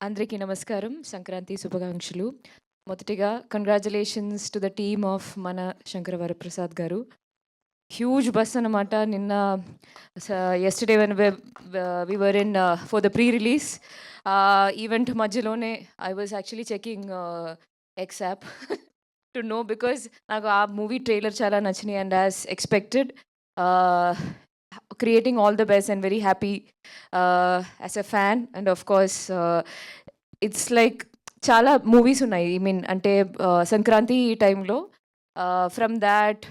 అందరికీ నమస్కారం. సంక్రాంతి శుభాకాంక్షలు. మొదటిగా congratulations to the team of మన శంకర వరప్రసాద్ గారు. హ్యూజ్ బస్ అన్నమాట. నిన్న yesterday when we were in for the pre release event మధ్యలోనే I was actually checking X app to know because నాకు ఆ మూవీ ట్రైలర్ చాలా నచ్చినాయి and as expected creating all the best and very happy as a fan. And of course it's like చాలా movies ఉన్నాయి. I mean అంటే సంక్రాంతి ఈ టైంలో from that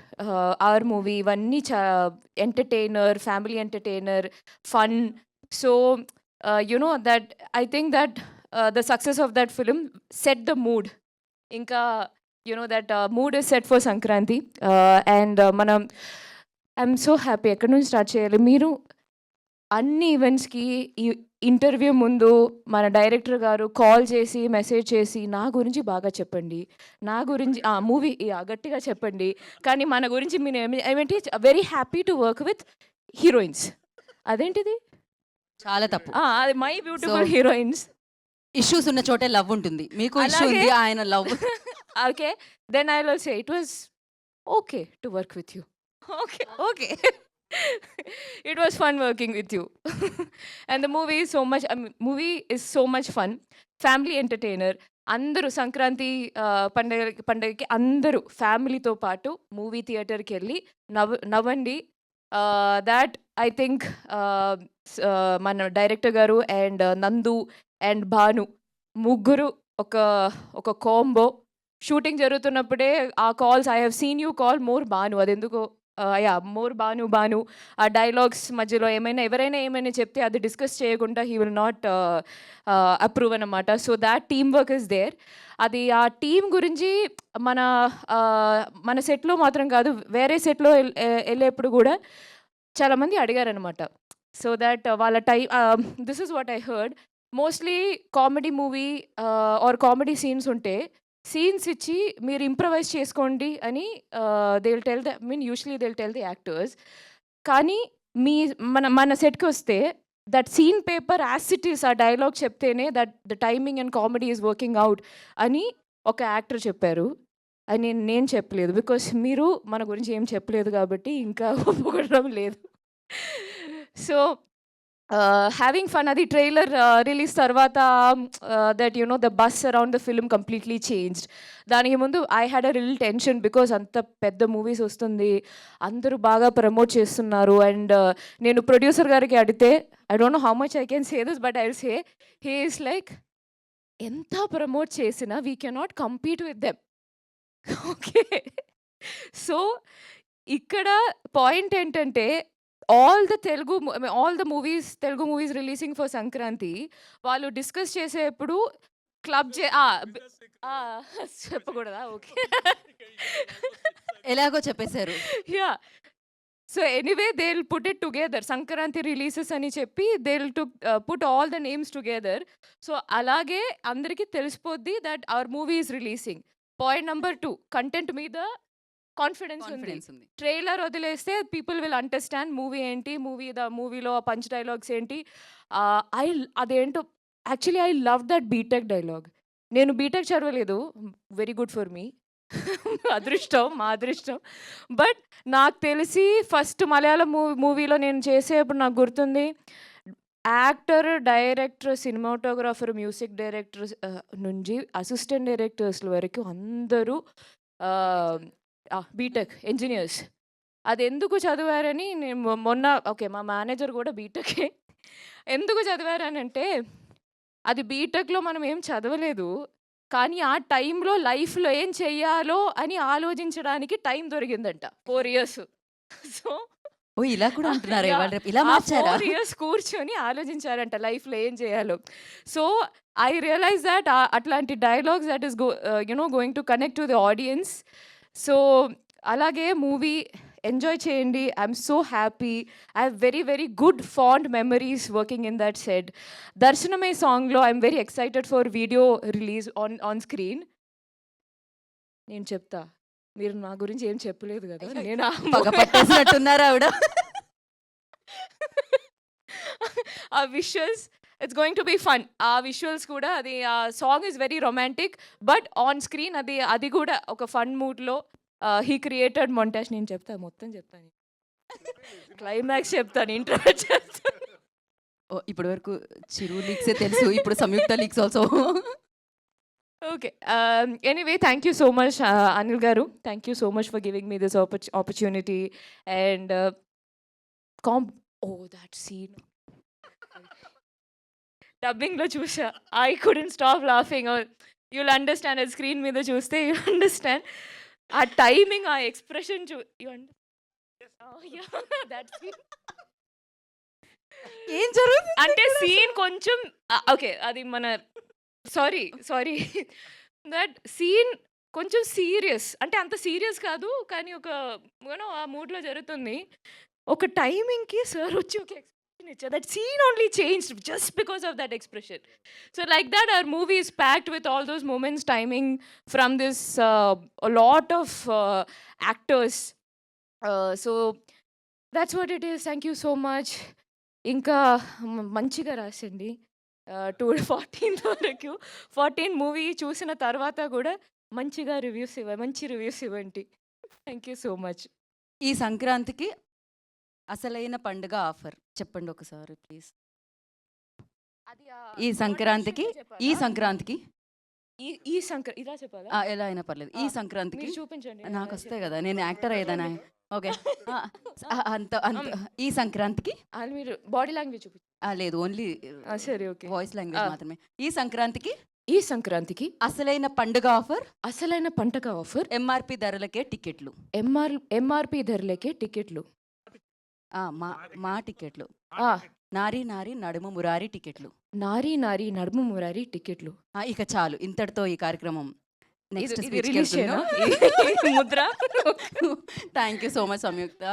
our movie ఇవన్నీ entertainer, family entertainer, fun. So you know that I think that the success of that film set the mood. ఇంకా you know that mood is set for Sankranti. And మనం I'm so happy. ఎక్కడి నుంచి start చేయాలి? మీరు అన్ని ఈవెంట్స్కి ఈ interview ముందు మన డైరెక్టర్ గారు కాల్ చేసి మెసేజ్ చేసి నా గురించి బాగా చెప్పండి, నా గురించి మూవీ గట్టిగా చెప్పండి, కానీ మన గురించి మీరు ఏమిటి very happy to work with heroines. అదేంటిది? చాలా తప్పు. అది మై బ్యూటిఫుల్ హీరోయిన్స్. ఇష్యూస్ ఉన్న చోటే లవ్ ఉంటుంది. మీకు ఇష్యూ ఉంది, ఆయన love. Okay, then I will say it was okay to work with you. Okay. It was fun working with you. And the movie is so much fun. Family entertainer. అందరూ సంక్రాంతి పండగకి అందరూ ఫ్యామిలీతో పాటు movie థియేటర్కి వెళ్ళి నవ్వండి. దాట్ ఐ థింక్ మన director గారు అండ్ నందు అండ్ భాను ముగ్గురు ఒక కాంబో. షూటింగ్ జరుగుతున్నప్పుడే ఆ calls, I have seen you call more Bhanu. అదెందుకో మోర్ భాను ఆ డైలాగ్స్ మధ్యలో ఎవరైనా ఏమైనా చెప్తే అది డిస్కస్ చేయకుండా హీ విల్ నాట్ అప్రూవ్ అన్నమాట. So that team work is there. అది ఆ టీం గురించి మన సెట్లో మాత్రం కాదు, వేరే సెట్లో వెళ్ళేప్పుడు కూడా చాలామంది అడిగారనమాట. సో దట్ వాళ్ళ this is what I heard. Mostly comedy movie or comedy scenes ఉంటే సీన్స్ ఇచ్చి మీరు ఇంప్రవైజ్ చేసుకోండి అని they will tell usually they will tell the actors. కానీ మన సెట్కి వస్తే that scene paper as it is, ఆ డైలాగ్ చెప్తేనే that the timing and comedy is working out అని ఒక యాక్టర్ చెప్పారు. అని నేను చెప్పలేదు, బికాస్ మీరు మన గురించి ఏం చెప్పలేదు కాబట్టి ఇంకా ఒప్పుకోవడం లేదు. So having fun. అది ట్రైలర్ రిలీజ్ తర్వాత that you know the bus around the film completely changed. దానికి ముందు I had a reel tension because అంత పెద్ద మూవీస్ వస్తుంది, అందరూ బాగా ప్రమోట్ చేస్తున్నారు. అండ్ నేను ప్రొడ్యూసర్ గారికి అడిగితే I don't know how much I can say this, but I will say he is like ఎంత ప్రమోట్ చేసినా we cannot compete with them. Okay, so ఇక్కడ పాయింట్ ఏంటంటే all the Telugu movies releasing for Sankranti, వాళ్ళు discuss చేసేప్పుడు club చెప్పకూడదా? Okay, ఎలాగో చెప్పేశారు. Yeah, so anyway they will put it together. Sankranti releases అని చెప్పి they will put all the names together. So అలాగే అందరికీ తెలిసిపోద్ది that our movie is releasing. Point number 2, content మీద కాన్ఫిడెన్స్ ఉంది. ట్రైలర్ వదిలేస్తే పీపుల్ విల్ అండర్స్టాండ్ మూవీ ఏంటి, మూవీలో పంచ్ డైలాగ్స్ ఏంటి. అదేంటో actually I love that BTech dialogue. నేను బీటెక్ చదవలేదు, వెరీ గుడ్ ఫర్ మీ, మా అదృష్టం. బట్ నాకు తెలిసి ఫస్ట్ మలయాళం మూవీలో నేను చేసేప్పుడు నాకు గుర్తుంది, actor, director, cinematographer, music director నుంచి అసిస్టెంట్ డైరెక్టర్స్ వరకు అందరూ బీటెక్ ఇంజనీర్స్. అది ఎందుకు చదివారని నేను మొన్న మా మేనేజర్ కూడా బీటెకే. ఎందుకు చదివారనంటే అది బీటెక్లో మనం ఏం చదవలేదు, కానీ ఆ టైంలో లైఫ్లో ఏం చెయ్యాలో అని ఆలోచించడానికి టైం దొరికిందంట 4 years. సో ఇలా కూడా అంటున్నారు, ఇలా 4 years కూర్చొని ఆలోచించారంట లైఫ్లో ఏం చేయాలో. సో ఐ రియలైజ్ దట్ అట్లాంటి dialogues that is going to connect to the audience. So అలాగే మూవీ ఎంజాయ్ చేయండి. I'm so happy. I have very very good fond memories working in that set. దర్శనమే సాంగ్లో I'm very excited for video release on screen. నేను చెప్తా, మీరు నా గురించి ఏం చెప్పలేదు కదా. నేను పట్టేసినట్టున్నారా ఆవిడ? ఆ visuals it's going to be fun. ఆ విజువల్స్ కూడా అది ఆ song is very romantic. But on screen అది కూడా ఒక ఫన్ మూడ్‌లో హీ క్రియేటెడ్ మొంటాజ్. నేను చెప్తా మొత్తం చెప్తాను. క్లైమాక్స్ చెప్తాను. ఇంట్రో చెప్తాను. ఇప్పటి వరకు చిరు లీక్సే తెలుసు. ఇప్పుడు Samyuktha leaks also. Okay. Anyway thank you so much Anil garu. Thank you so much for giving me this opportunity. And that scene డబ్బింగ్‌లో చూసా. I couldn't stop laughing. You'll understand. అది స్క్రీన్ మీద చూస్తే యుల్ అండర్‌స్టాండ్. ఆ టైమింగ్, ఆ ఎక్స్‌ప్రెషన్ దట్ సీన్. ఏం జరుగుతుంది? అంటే సీన్ కొంచెం ఓకే. అది మన సారీ దట్ సీన్ కొంచెం సీరియస్. అంటే అంత సీరియస్ కాదు. కానీ ఒక ఆ మూడ్‌లో జరుగుతుంది. ఒక టైమింగ్‌కి సార్ వచ్చి ఒక ఎక్స్‌ప్రెషన్ ఇచ్చారు. That scene only changed just because of that expression. So like that our movie is packed with all those moments, timing from this lot of actors. So that's what it is. Thank you so much. ఇంకా మంచిగా రాసండి. 14th వరకు 14 movie చూసిన తర్వాత కూడా మంచిగా మంచి reviews ఇవ్వండి. Thank you so much. ఈ సంక్రాంతికి అసలైన పండుగ ఆఫర్ చెప్పండి ఒకసారి ప్లీజ్. ఈ సంక్రాంతికి ఇలా చెప్పాలా? ఎలా అయినా పర్లేదు. ఈ సంక్రాంతికి మీరు చూపించండి. నాకు వస్తాయి కదా, నేను యాక్టర్ అయ్యేదానా? ఓకే. అంత ఈ సంక్రాంతికి అది మీరు బాడీ లాంగ్వేజ్ చూపించండి. లేదు, ఓన్లీ సరే ఓకే. వాయిస్ లాంగ్వేజ్ మాత్రమే. ఈ సంక్రాంతికి అసలైన పండుగ ఆఫర్ ఎంఆర్పి ధరలకే టికెట్లు. ఎంఆర్పి ధరలకే టికెట్లు. మా టికెట్లు. నారీ నడుము మురారి టికెట్లు. నారీ నడుము మురారి టికెట్లు. ఇక చాలు, ఇంతటితో ఈ కార్యక్రమం నెక్స్ట్ ఇది రిలీజ్ చేయనా? Mudra. Thank you so much Samyukta.